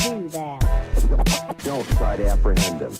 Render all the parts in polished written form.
do that. Don't try to apprehend him.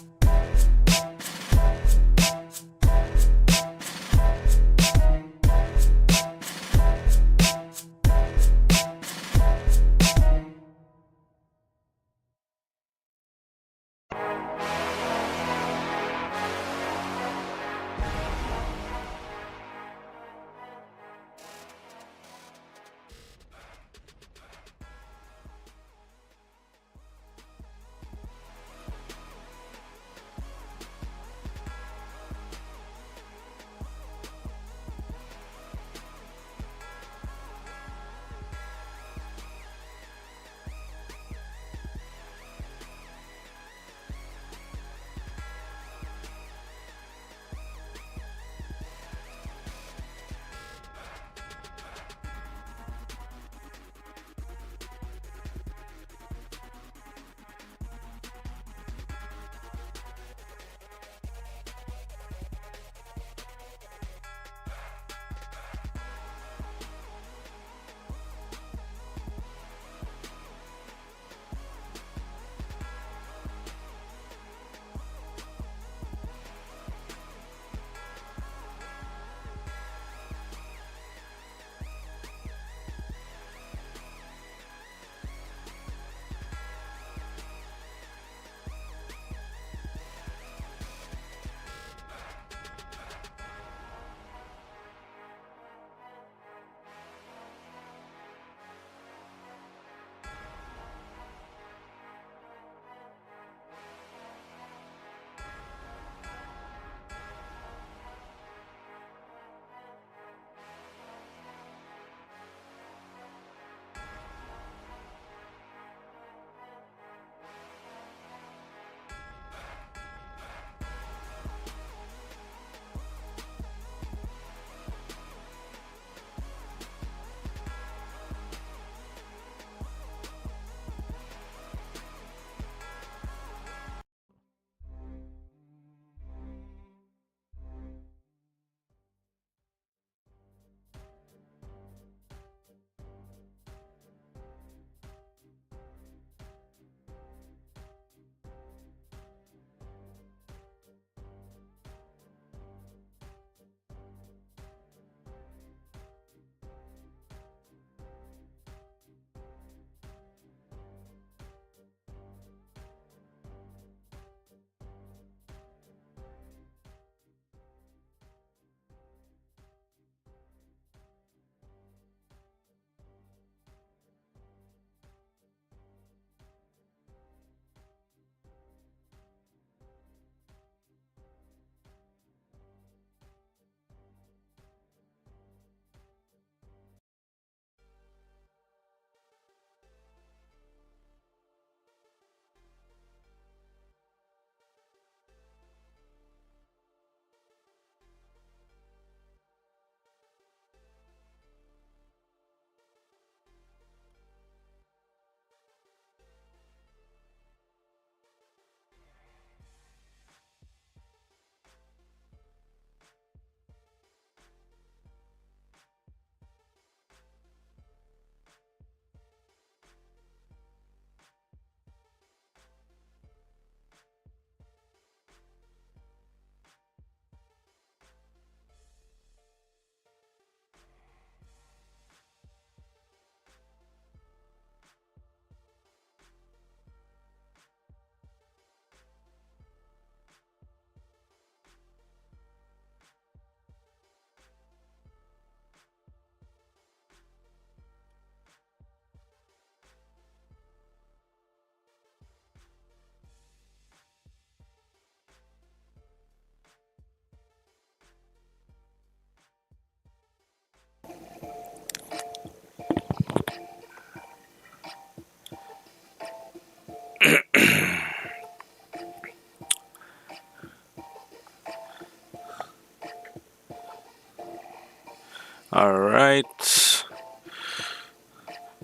Alright,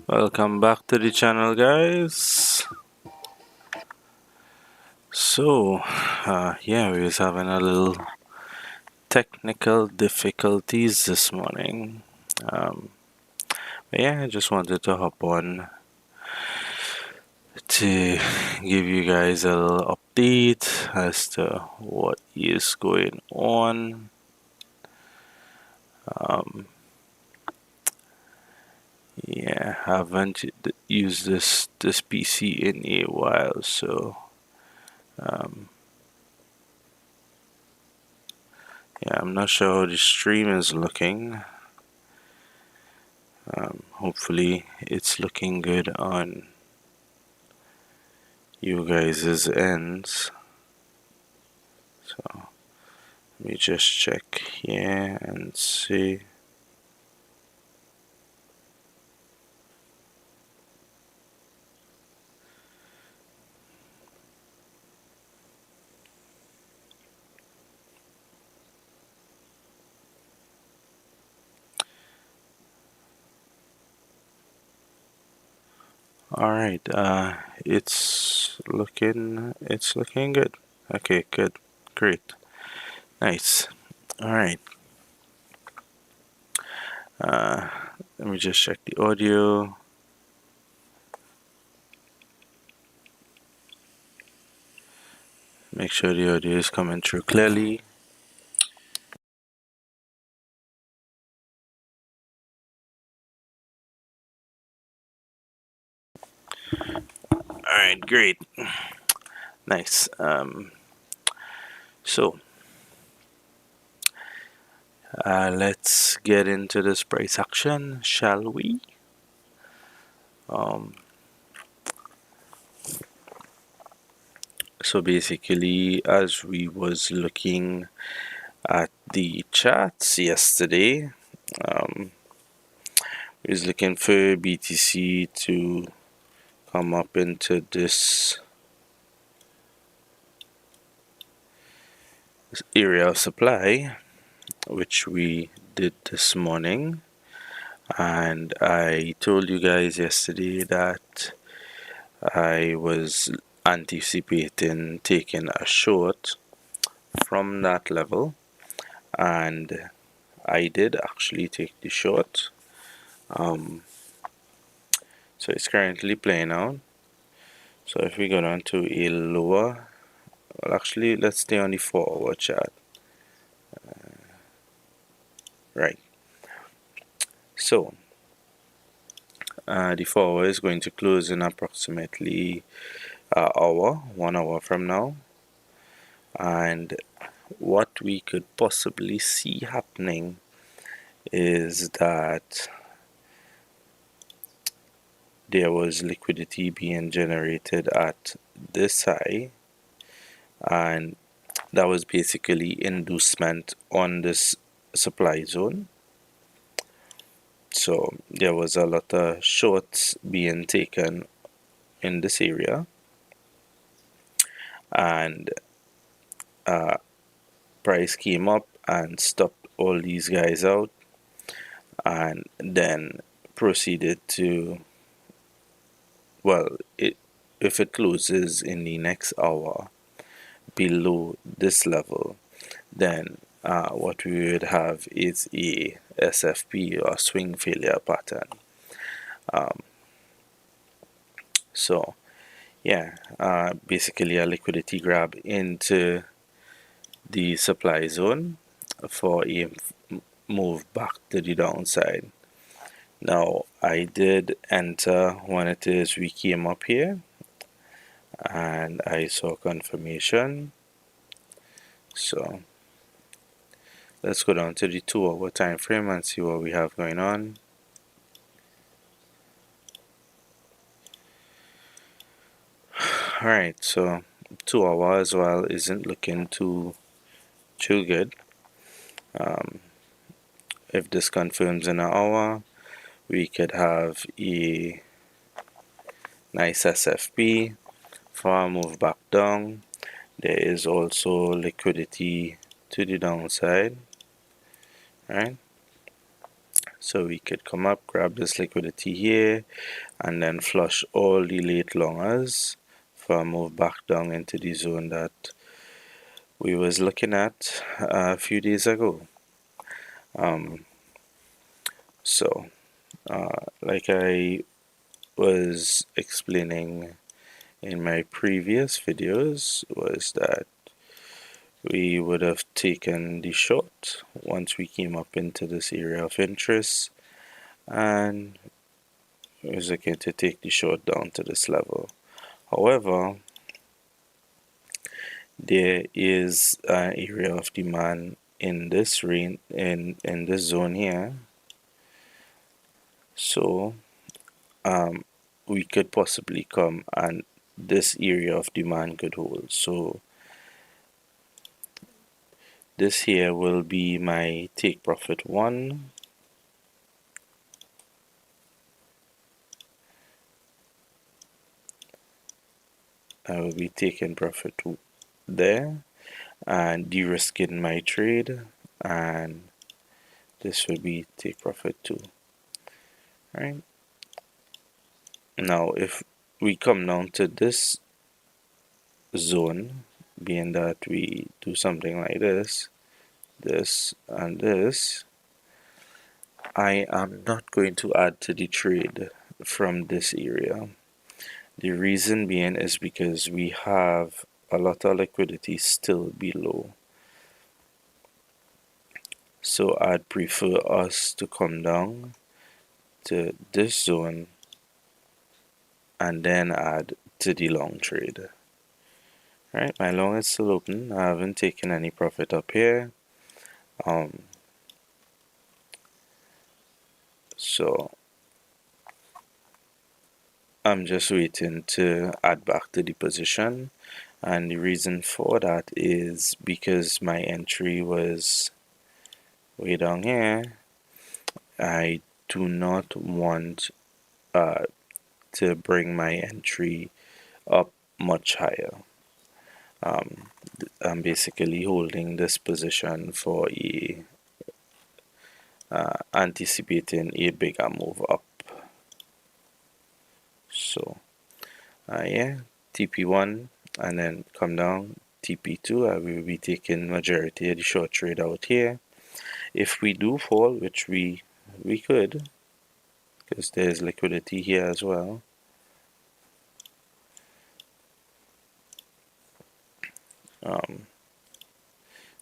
welcome back to the channel, guys. So, yeah, we was having a little technical difficulties this morning. But yeah, I just wanted to hop on to give you guys a little update as to what is going on. Yeah, haven't used this PC in a while, so yeah, I'm not sure how the stream is looking. Hopefully, it's looking good on you guys' ends. So let me just check here and see. All right, it's looking good. Okay, good, great, nice. All right, let me just check the audio. Make sure the audio is coming through clearly. All right, great, nice. So let's get into this price action, shall we? Um, so basically, as we was looking at the charts yesterday, we was looking for BTC to come up into this area of supply, which we did this morning. And I told you guys yesterday that I was anticipating taking a short from that level, and I did actually take the short. So it's currently playing out. So if we go down to a lower, well, actually, let's stay on the 4-hour chart. Right. So the 4-hour is going to close in approximately an hour, 1 hour from now. And what we could possibly see happening is that there was liquidity being generated at this high, and that was basically inducement on this supply zone. So there was a lot of shorts being taken in this area, and price came up and stopped all these guys out, and then proceeded to, well, if it closes in the next hour below this level, then what we would have is a SFP, or swing failure pattern. So yeah, basically a liquidity grab into the supply zone for a move back to the downside. Now I did enter when it is we came up here, and I saw confirmation. So let's go down to the 2-hour time frame and see what we have going on. Alright, so 2 hour as well isn't looking too good. If this confirms in an hour, we could have a nice SFP for a move back down. There is also liquidity to the downside, right? So we could come up, grab this liquidity here, and then flush all the late longers for a move back down into the zone that we was looking at a few days ago. So like I was explaining in my previous videos was that we would have taken the short once we came up into this area of interest, and we was looking to take the short down to this level. However, there is an area of demand in this range, in this zone here, so we could possibly come and this area of demand could hold. So this here will be my take profit 1. I will be taking profit there and de-risking my trade, and this will be take profit 2. Right now, if we come down to this zone, being that we do something like this, and this, I am not going to add to the trade from this area. The reason being is because we have a lot of liquidity still below. So I'd prefer us to come down to this zone and then add to the long trade. Right, my long is still open. I haven't taken any profit up here. So I'm just waiting to add back to the position, and the reason for that is because my entry was way down here. I do not want to bring my entry up much higher. I'm basically holding this position for a anticipating a bigger move up. So yeah, TP1 and then come down TP2. I will be taking majority of the short trade out here. If we do fall, which we could, because there's liquidity here as well.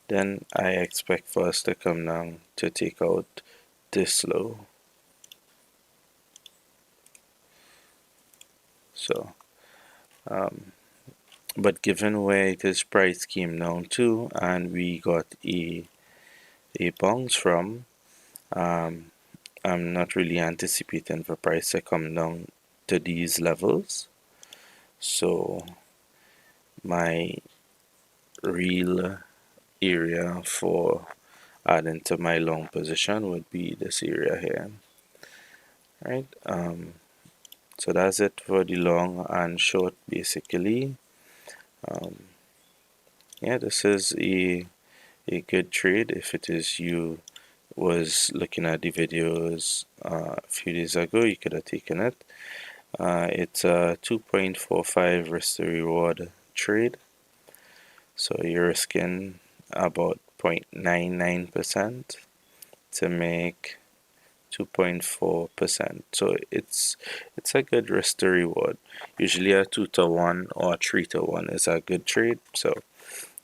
Then I expect for us to come down to take out this low. So, but given where this price came down to, and we got a bounce from, I'm not really anticipating for price to come down to these levels. So my real area for adding to my long position would be this area here. Right, so that's it for the long and short basically. Yeah, this is a good trade. If it is you was looking at the videos a few days ago, you could have taken it. It's a 2.45 risk to reward trade, so you're risking about 0.99% to make 2.4%. So it's a good risk to reward. Usually a 2-to-1 or a 3-to-1 is a good trade. So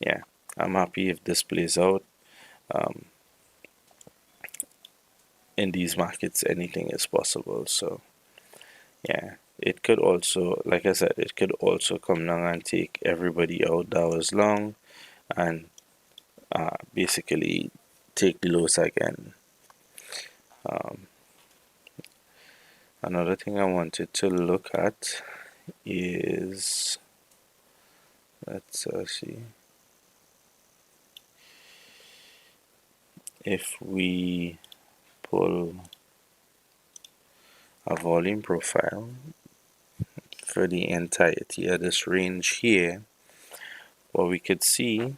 yeah, I'm happy if this plays out. In these markets, anything is possible. So yeah, it could also, like I said, it could also come down and take everybody out that was long, and basically take the lows again. Another thing I wanted to look at is, let's see, if we pull a volume profile for the entirety of this range here, what we could see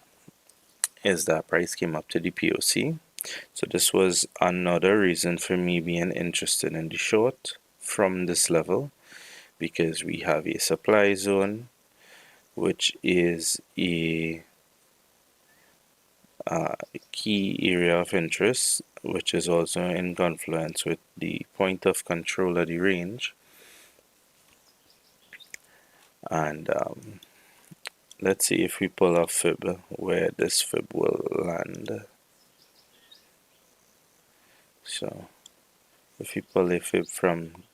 is that price came up to the POC. So this was another reason for me being interested in the short from this level, because we have a supply zone, which is a key area of interest, which is also in confluence with the point of control of the range. And let's see if we pull a fib where this fib will land. So if we pull a fib from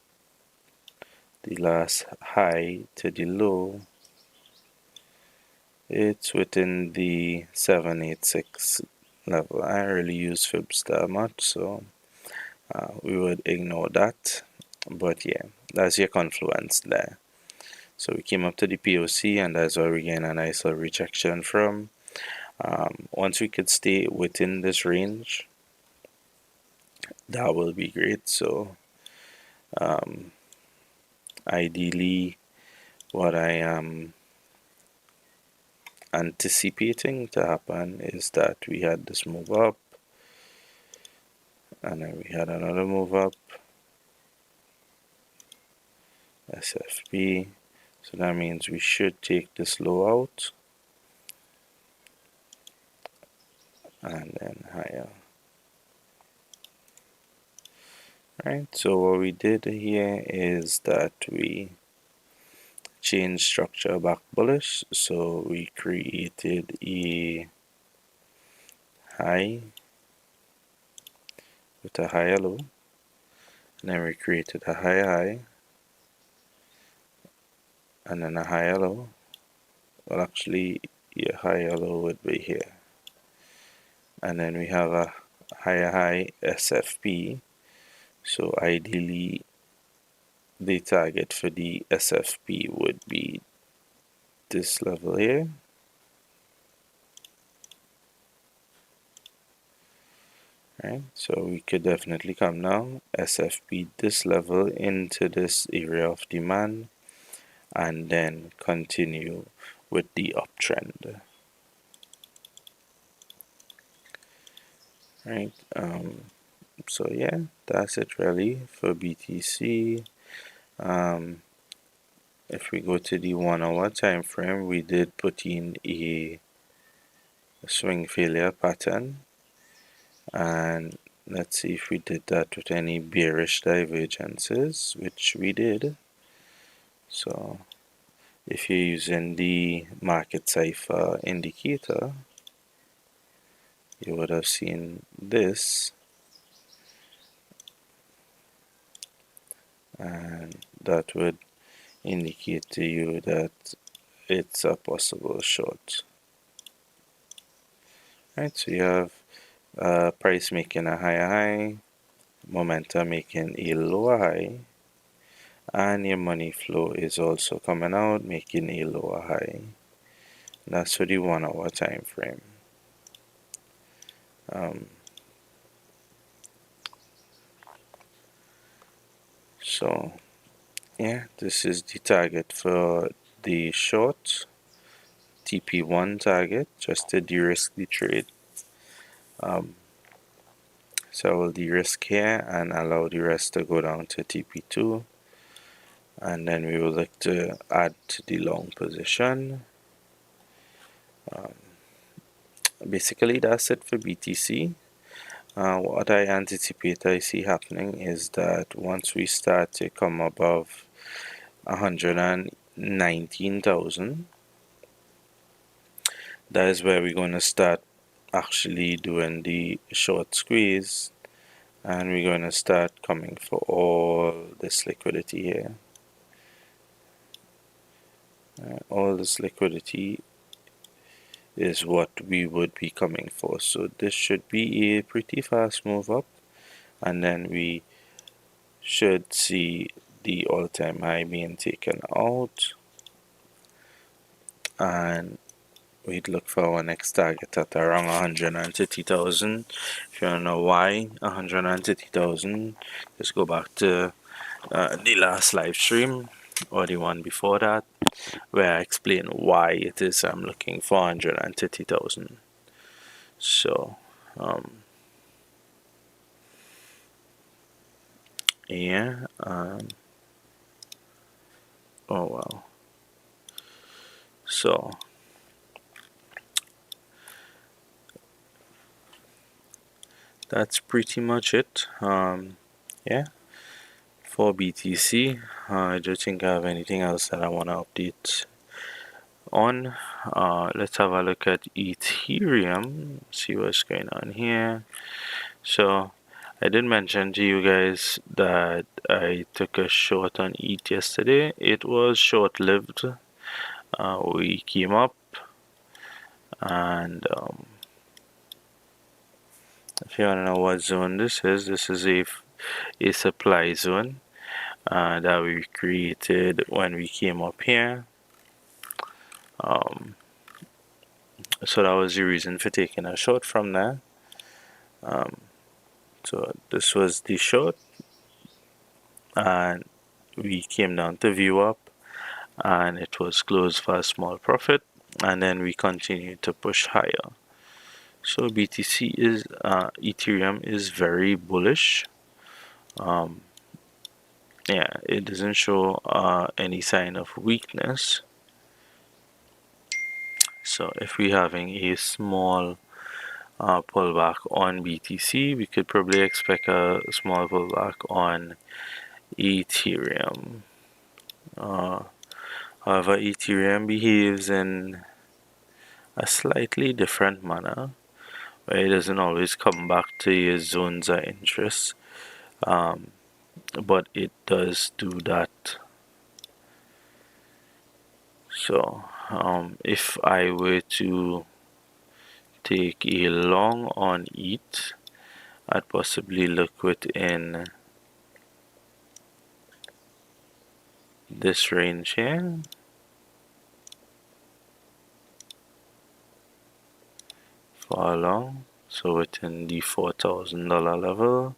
the last high to the low, it's within the 786 level. I don't really use fibs that much, so we would ignore that. But yeah, that's your confluence there. So we came up to the POC, and that's where we gain a nice little rejection from. Once we could stay within this range, that will be great. So um, ideally, what I am anticipating to happen is that we had this move up, and then we had another move up, SFP. So that means we should take this low out and then higher. Right, so what we did here is that we changed structure back bullish. So we created a high with a higher low, and then we created a higher high, and then a higher low. Well, actually, a higher low would be here, and then we have a higher high SFP. So ideally, the target for the SFP would be this level here. Right, so we could definitely come now, SFP this level into this area of demand, and then continue with the uptrend. Right, so yeah, that's it really for BTC. If we go to the 1 hour time frame, we did put in a swing failure pattern, and let's see if we did that with any bearish divergences, which we did. So if you're using the market cipher indicator, you would have seen this, and that would indicate to you that it's a possible short. Right, so you have price making a higher high, momentum making a lower high, and your money flow is also coming out making a lower high. That's for the 1 hour time frame. So yeah, this is the target for the short TP1 target, just to de-risk the trade. So I will de-risk here and allow the rest to go down to TP2, and then we will look to add to the long position. Basically that's it for BTC. What I anticipate I see happening is that once we start to come above 119,000, that is where we're going to start actually doing the short squeeze, and we're going to start coming for all this liquidity here. All this liquidity is what we would be coming for. So this should be a pretty fast move up, and then we should see the all-time high being taken out, and we'd look for our next target at around 130,000. If you don't know why 130,000, just go back to the last live stream or the one before that, where I explain why it is I'm looking for 130,000. So yeah, oh well. So that's pretty much it. Yeah, for BTC. I don't think I have anything else that I want to update on. Let's have a look at Ethereum, see what's going on here. So I did mention to you guys that I took a short on ETH yesterday. It was short-lived. We came up, and if you want to know what zone this is a supply zone that we created when we came up here. So that was the reason for taking a short from there. So this was the short, and we came down to view up, and it was closed for a small profit, and then we continued to push higher. So BTC is Ethereum is very bullish. Yeah, it doesn't show any sign of weakness. So if we're having a small pullback on BTC, we could probably expect a small pullback on Ethereum. However, Ethereum behaves in a slightly different manner, where it doesn't always come back to your zones of interest, but it does do that. So, if I were to take a long on ETH, I'd possibly look within this range here. For long, so within the $4,000 level,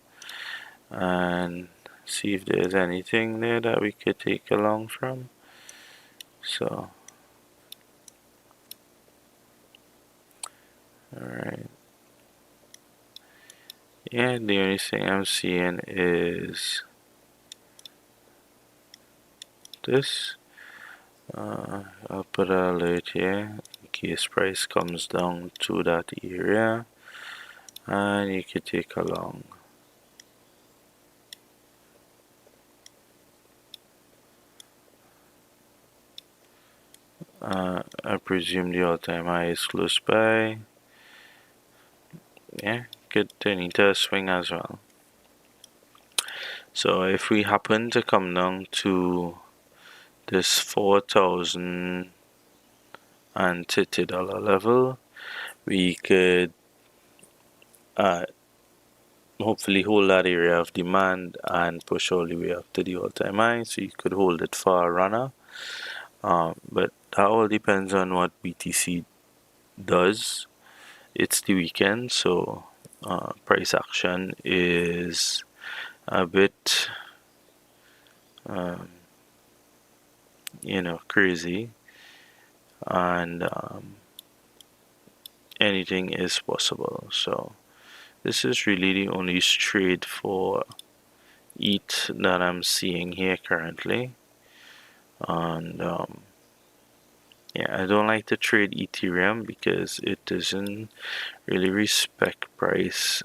and see if there's anything there that we could take along from. So, alright. Yeah, the only thing I'm seeing is this. I'll put an alert here in case price comes down to that area, and you could take along. I presume the all-time high is close by. Yeah, could turn into a swing as well. So if we happen to come down to this $4,050 level, we could hopefully hold that area of demand and push all the way up to the all-time high, so you could hold it for a runner. But that all depends on what BTC does. It's the weekend, so price action is a bit crazy, and anything is possible. So this is really the only trade for ETH that I'm seeing here currently, and yeah, I don't like to trade Ethereum because it doesn't really respect price.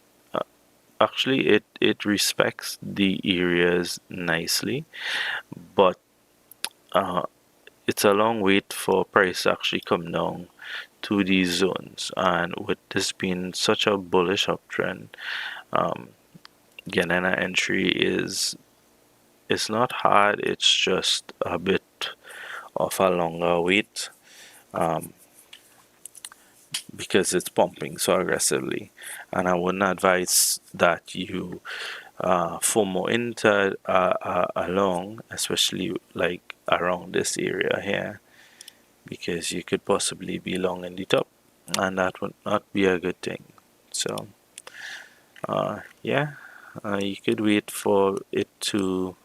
Actually, it respects the areas nicely, but it's a long wait for price to actually come down to these zones. And with this being such a bullish uptrend, getting an entry is it's not hard. It's just a bit of a longer wait, because it's pumping so aggressively, and I wouldn't advise that you FOMO into a long, especially like around this area here, because you could possibly be long in the top, and that would not be a good thing. So yeah, you could wait for it to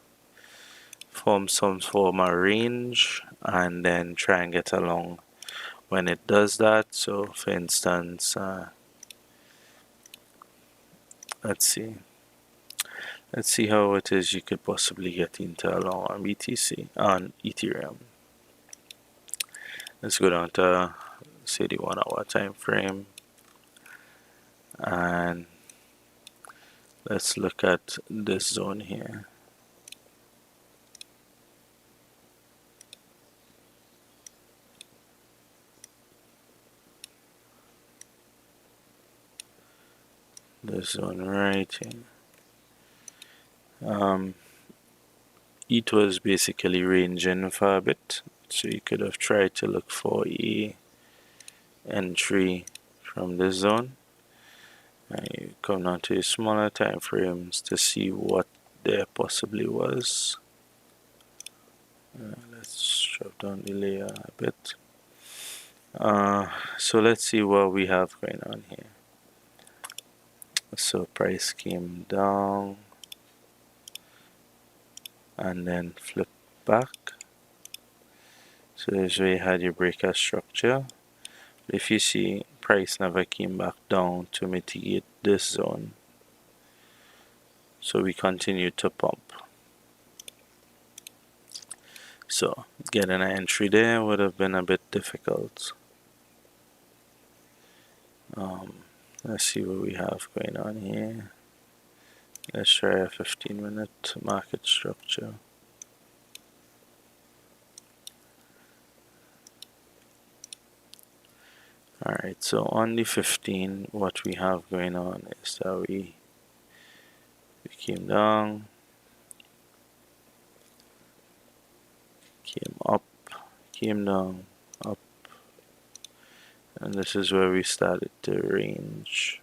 form some form of range and then try and get along when it does that. So for instance, let's see how it is you could possibly get into along on BTC on Ethereum. Let's go down to say the 1 hour time frame, and let's look at this zone here. this one right here. It was basically ranging for a bit, so you could have tried to look for a entry from this zone, and you come down to smaller time frames to see what there possibly was. Let's drop down the layer a bit. So let's see what we have going on here. So price came down and then flipped back. So this way you had your breakout structure. If you see, price never came back down to mitigate this zone. So we continued to pump. So getting an entry there would have been a bit difficult. Let's see what we have going on here. Let's try a 15-minute market structure. Alright, so on the 15, what we have going on is that we came down, came up, came down, up, and this is where we started to range.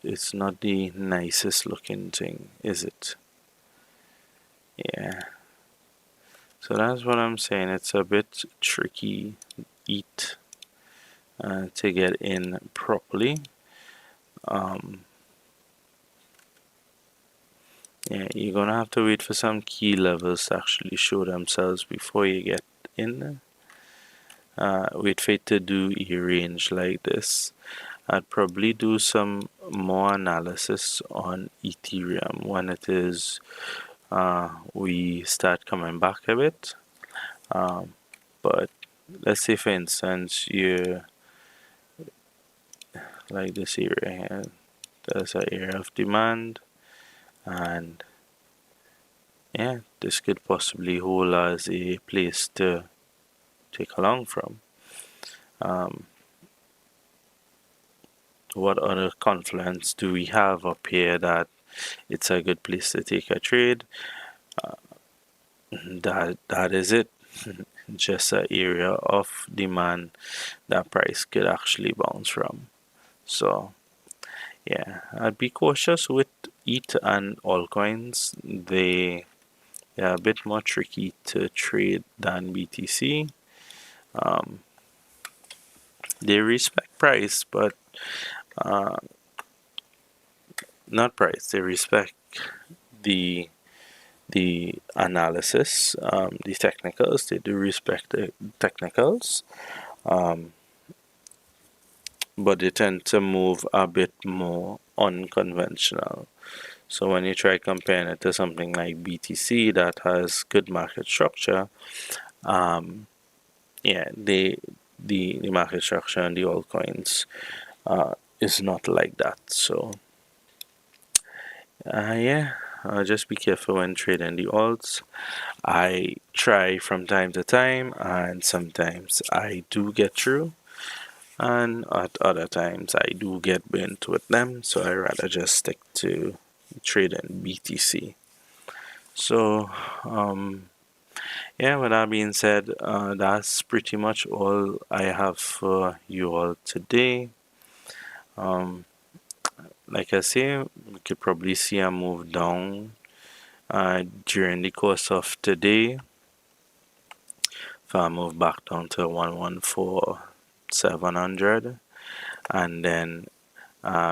It's not the nicest looking thing, is it? Yeah. So that's what I'm saying. It's a bit tricky to get in properly. Yeah, you're gonna have to wait for some key levels to actually show themselves before you get in. Wait for it to do a range like this. I'd probably do some more analysis on Ethereum when it is we start coming back a bit. But let's say, for instance, you like this area here. There's an area of demand, and yeah, this could possibly hold as a place to take along from. What other confluence do we have up here that it's a good place to take a trade? That is it. Just an area of demand that price could actually bounce from. So yeah, I'd be cautious with ETH and altcoins. They are a bit more tricky to trade than BTC. They respect price, but not price. They respect the analysis, the technicals. They do respect the technicals, but they tend to move a bit more unconventional. So when you try comparing it to something like BTC that has good market structure, yeah, the market structure and the altcoins is not like that. So yeah, just be careful when trading the alts. I try from time to time, and sometimes I do get through, and at other times I do get burnt with them. So I rather just stick to trading BTC. So yeah, with that being said, that's pretty much all I have for you all today. Like I say, we could probably see a move down during the course of today. If I move back down to 114,700, and then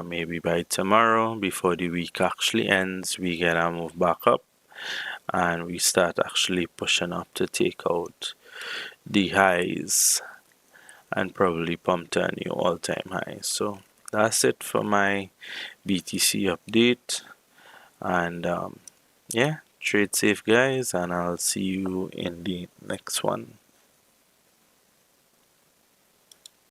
maybe by tomorrow, before the week actually ends, we get a move back up, and we start actually pushing up to take out the highs and probably pump to a new all-time high. So that's it for my BTC update, and yeah, trade safe guys, and I'll see you in the next one.